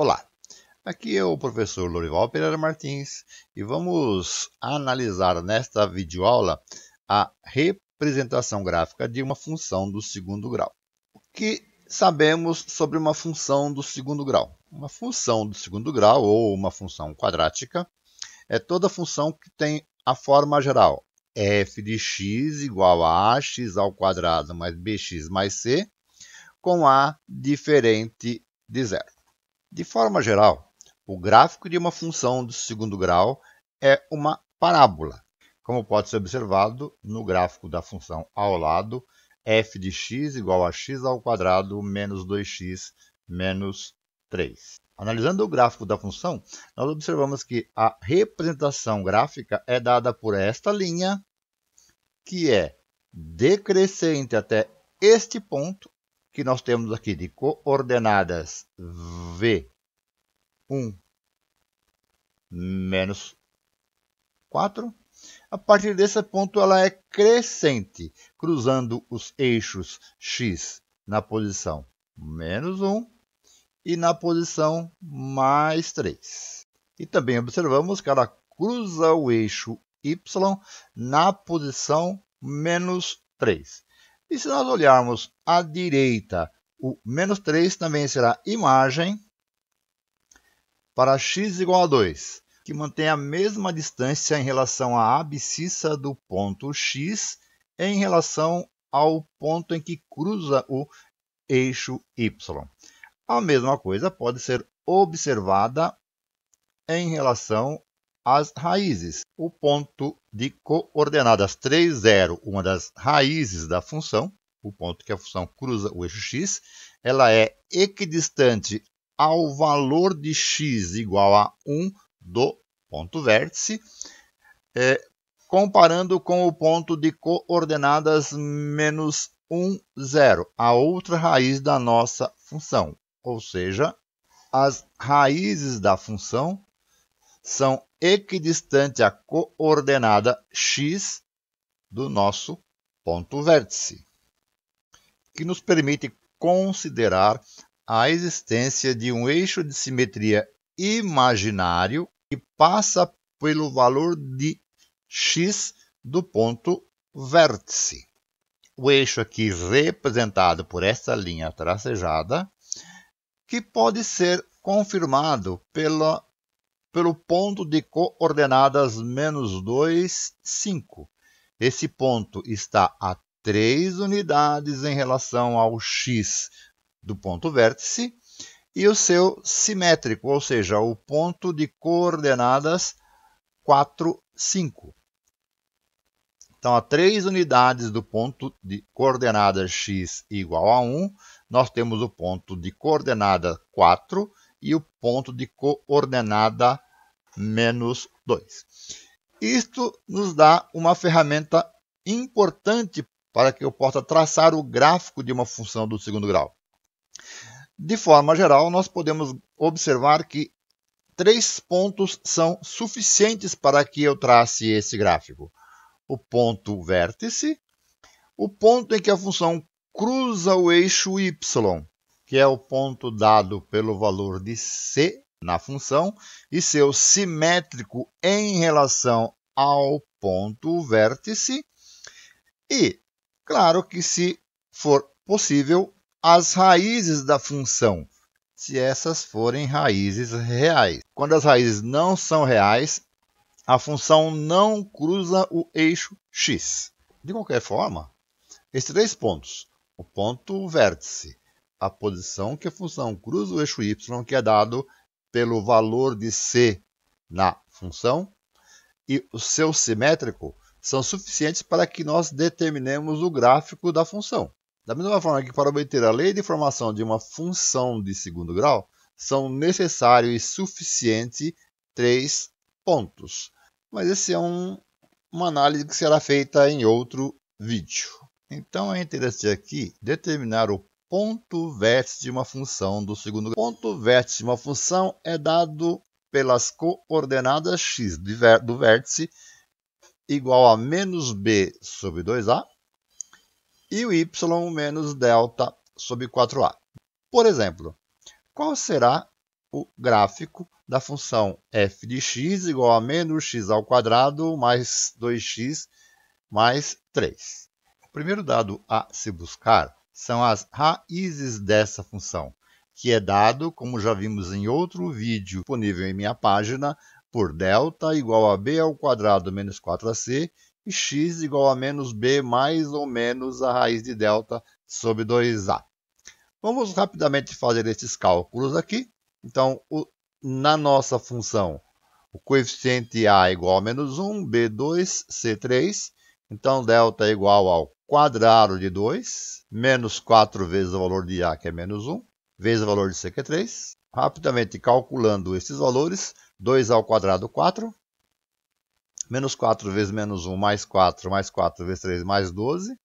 Olá, aqui é o professor Lorival Pereira Martins e vamos analisar nesta videoaula a representação gráfica de uma função do segundo grau. O que sabemos sobre uma função do segundo grau? Uma função do segundo grau ou uma função quadrática é toda função que tem a forma geral f de x igual a ax ao quadrado mais bx mais c com a diferente de zero. De forma geral, o gráfico de uma função do segundo grau é uma parábola, como pode ser observado no gráfico da função ao lado, f de x igual a x ao quadrado menos 2x menos 3. Analisando o gráfico da função, nós observamos que a representação gráfica é dada por esta linha, que é decrescente até este ponto, que nós temos aqui de coordenadas V1 menos 4. A partir desse ponto, ela é crescente, cruzando os eixos x na posição menos 1 e na posição mais 3. E também observamos que ela cruza o eixo y na posição menos 3. E se nós olharmos à direita, o menos 3 também será imagem para x igual a 2, que mantém a mesma distância em relação à abscissa do ponto x em relação ao ponto em que cruza o eixo y. A mesma coisa pode ser observada em relação às raízes. O ponto de coordenadas 3, 0, uma das raízes da função, o ponto que a função cruza o eixo x, ela é equidistante ao valor de x igual a 1 do ponto vértice, comparando com o ponto de coordenadas menos 1, 0, a outra raiz da nossa função. Ou seja, as raízes da função são equidistantes à coordenada x do nosso ponto vértice, que nos permite considerar a existência de um eixo de simetria imaginário que passa pelo valor de x do ponto vértice. O eixo aqui representado por esta linha tracejada, que pode ser confirmado pelo ponto de coordenadas menos 2, 5. Esse ponto está a 3 unidades em relação ao x do ponto vértice e o seu simétrico, ou seja, o ponto de coordenadas 4, 5. Então, a 3 unidades do ponto de coordenadas x igual a 1, nós temos o ponto de coordenada 4 e o ponto de coordenada menos 2. Isto nos dá uma ferramenta importante para que eu possa traçar o gráfico de uma função do segundo grau. De forma geral, nós podemos observar que 3 pontos são suficientes para que eu trace esse gráfico. O ponto vértice, o ponto em que a função cruza o eixo y, que é o ponto dado pelo valor de c na função, e seu simétrico em relação ao ponto vértice. E, claro que se for possível, as raízes da função, se essas forem raízes reais. Quando as raízes não são reais, a função não cruza o eixo x. De qualquer forma, esses 3 pontos, o ponto vértice, a posição que a função cruza o eixo y, que é dado pelo valor de c na função, e o seu simétrico, são suficientes para que nós determinemos o gráfico da função. Da mesma forma que para obter a lei de formação de uma função de segundo grau, são necessários e suficientes 3 pontos. Mas esse é uma análise que será feita em outro vídeo. Então é interessante aqui determinar o ponto vértice de uma função do segundo grau. O ponto vértice de uma função é dado pelas coordenadas x do vértice igual a menos b sobre 2a e o y menos delta sobre 4a. Por exemplo, qual será o gráfico da função f de x igual a menos x ao quadrado mais 2x mais 3. O primeiro dado a se buscar são as raízes dessa função, que é dado, como já vimos em outro vídeo disponível em minha página, por delta igual a b ao quadrado menos 4ac e x igual a menos b mais ou menos a raiz de delta sobre 2a. Vamos rapidamente fazer esses cálculos aqui. Então, na nossa função, o coeficiente a é igual a menos 1, b2, c3. Então, delta é igual ao quadrado de 2, menos 4 vezes o valor de a, que é menos 1, vezes o valor de c, que é 3. Rapidamente calculando esses valores, 2 ao quadrado, 4. Menos 4 vezes menos 1, mais 4 vezes 3, mais 12.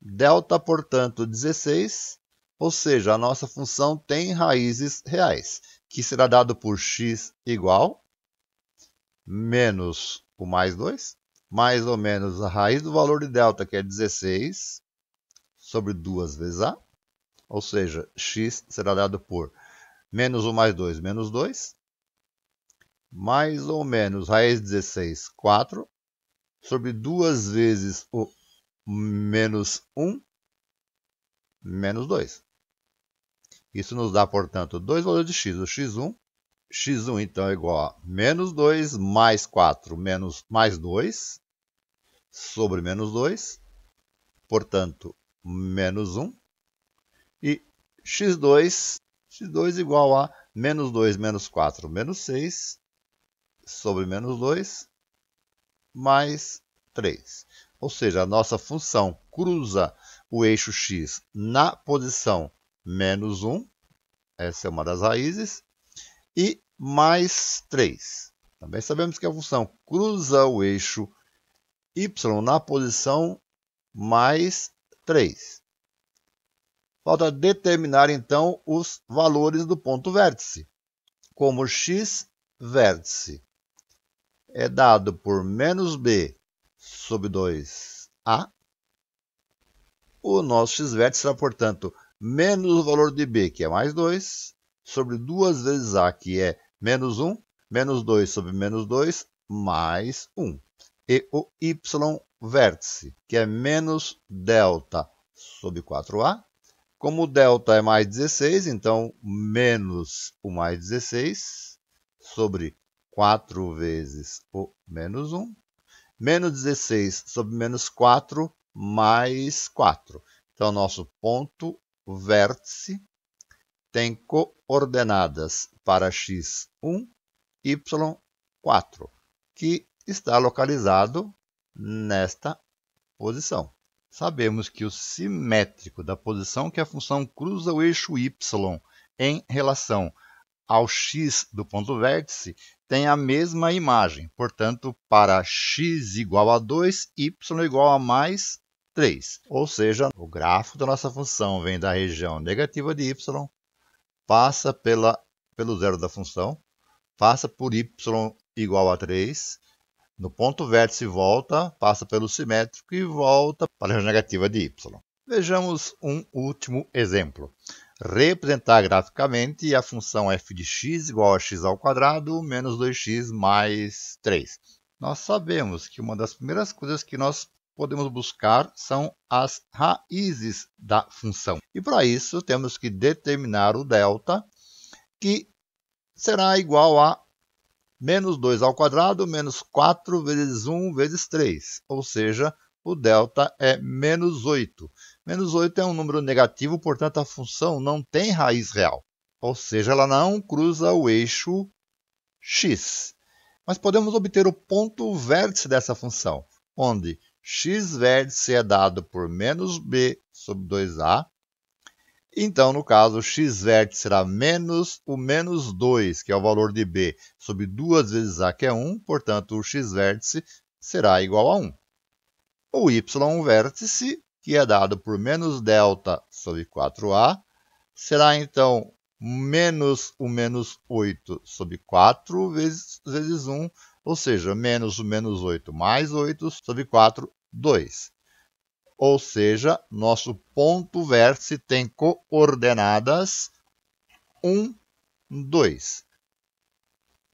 Delta, portanto, 16. Ou seja, a nossa função tem raízes reais, que será dado por x igual menos o mais 2, mais ou menos a raiz do valor de delta, que é 16, sobre 2 vezes a. Ou seja, x será dado por menos 1 mais 2, menos 2, mais ou menos raiz de 16, 4, sobre 2 vezes o menos 1, menos 2. Isso nos dá, portanto, dois valores de x. O x1, x1 então é igual a menos 2 mais 4 menos mais 2, sobre menos 2, portanto, menos 1. E x2 igual a menos 2 menos 4 menos 6, sobre menos 2, mais 3. Ou seja, a nossa função cruza o eixo x na posição menos 1, essa é uma das raízes, e mais 3. Também sabemos que a função cruza o eixo y na posição mais 3. Falta determinar, então, os valores do ponto vértice. Como x vértice é dado por menos b sobre 2a, o nosso x vértice será, portanto, menos o valor de b, que é mais 2, sobre 2 vezes a, que é menos 1, menos 2 sobre menos 2, mais 1. E o y vértice, que é menos delta sobre 4a. Como o delta é mais 16, então menos o mais 16 sobre 4 vezes o menos 1. Menos 16 sobre menos 4, mais 4. Então, nosso ponto vértice tem coordenadas para x1, y4, que está localizado nesta posição. Sabemos que o simétrico da posição que a função cruza o eixo y em relação ao x do ponto vértice tem a mesma imagem. Portanto, para x igual a 2, y igual a mais 3. Ou seja, o gráfico da nossa função vem da região negativa de y, passa pelo zero da função, passa por y igual a 3, no ponto vértice volta, passa pelo simétrico e volta para a região negativa de y. Vejamos um último exemplo. Representar graficamente a função f de x igual a x ao quadrado menos 2x mais 3. Nós sabemos que uma das primeiras coisas que nós podemos buscar são as raízes da função. E para isso temos que determinar o delta, que será igual a menos 2 ao quadrado menos 4 vezes 1 vezes 3. Ou seja, o delta é menos 8. Menos 8 é um número negativo, portanto a função não tem raiz real. Ou seja, ela não cruza o eixo x. Mas podemos obter o ponto vértice dessa função, onde x vértice é dado por menos b sobre 2a. Então, no caso, x vértice será menos o menos 2, que é o valor de b, sobre 2 vezes a, que é 1. Portanto, o x vértice será igual a 1. O y vértice, que é dado por menos delta sobre 4a, será então menos o menos 8 sobre 4 vezes 1, ou seja, menos o menos 8 mais 8 sobre 4, 2. Ou seja, nosso ponto vértice tem coordenadas 1, 2.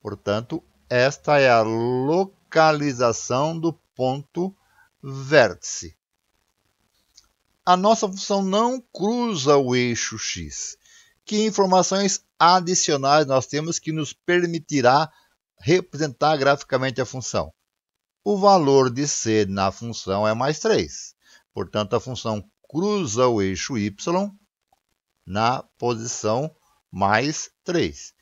Portanto, esta é a localização do ponto vértice. A nossa função não cruza o eixo x. Que informações adicionais nós temos que nos permitirá representar graficamente a função? O valor de c na função é mais 3. Portanto, a função cruza o eixo y na posição mais 3.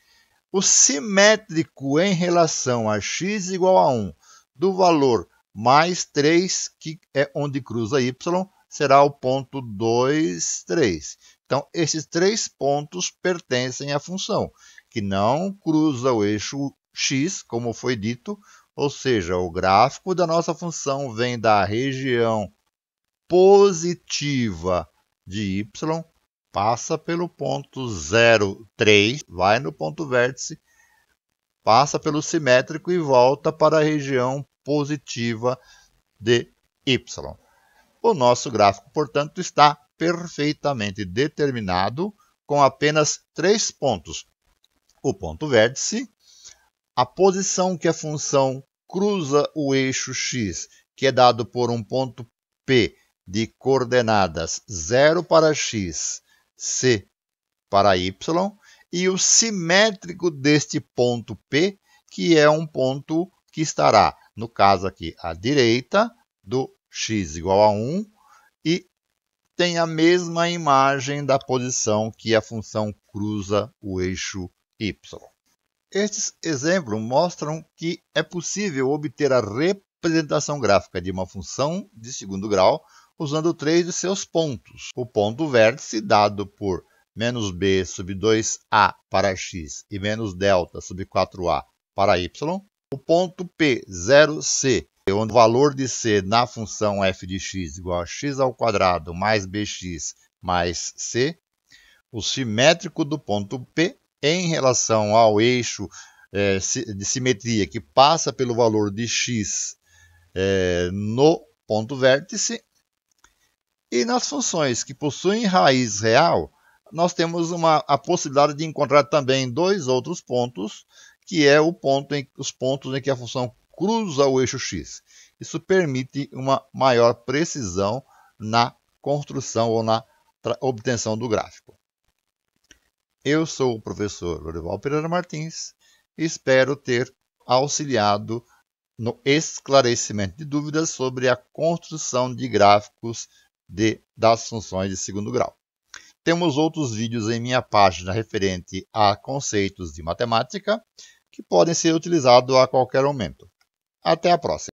O simétrico em relação a x igual a 1 do valor mais 3, que é onde cruza y, será o ponto 2, 3. Então, esses 3 pontos pertencem à função, que não cruza o eixo x, como foi dito, ou seja, o gráfico da nossa função vem da região positiva de y, passa pelo ponto 0, 3, vai no ponto vértice, passa pelo simétrico e volta para a região positiva de y. O nosso gráfico, portanto, está perfeitamente determinado com apenas 3 pontos. O ponto vértice, a posição que a função cruza o eixo x, que é dado por um ponto P de coordenadas 0 para x, c para y, e o simétrico deste ponto P, que é um ponto que estará, no caso aqui, à direita do x igual a 1 e tem a mesma imagem da posição que a função cruza o eixo y. Estes exemplos mostram que é possível obter a representação gráfica de uma função de segundo grau usando 3 de seus pontos. O ponto vértice, dado por menos b sub 2a para x e menos delta sub 4a para y. O ponto P, 0c, onde o valor de c na função f de x igual a x ao quadrado mais bx mais c. O simétrico do ponto P em relação ao eixo de simetria que passa pelo valor de x no ponto vértice. E nas funções que possuem raiz real, nós temos a possibilidade de encontrar também 2 outros pontos, que é os pontos em que a função cruza o eixo x. Isso permite uma maior precisão na construção ou na obtenção do gráfico. Eu sou o professor Lorival Pereira Martins e espero ter auxiliado no esclarecimento de dúvidas sobre a construção de gráficos das funções de segundo grau. Temos outros vídeos em minha página referente a conceitos de matemática que podem ser utilizados a qualquer momento. Até a próxima!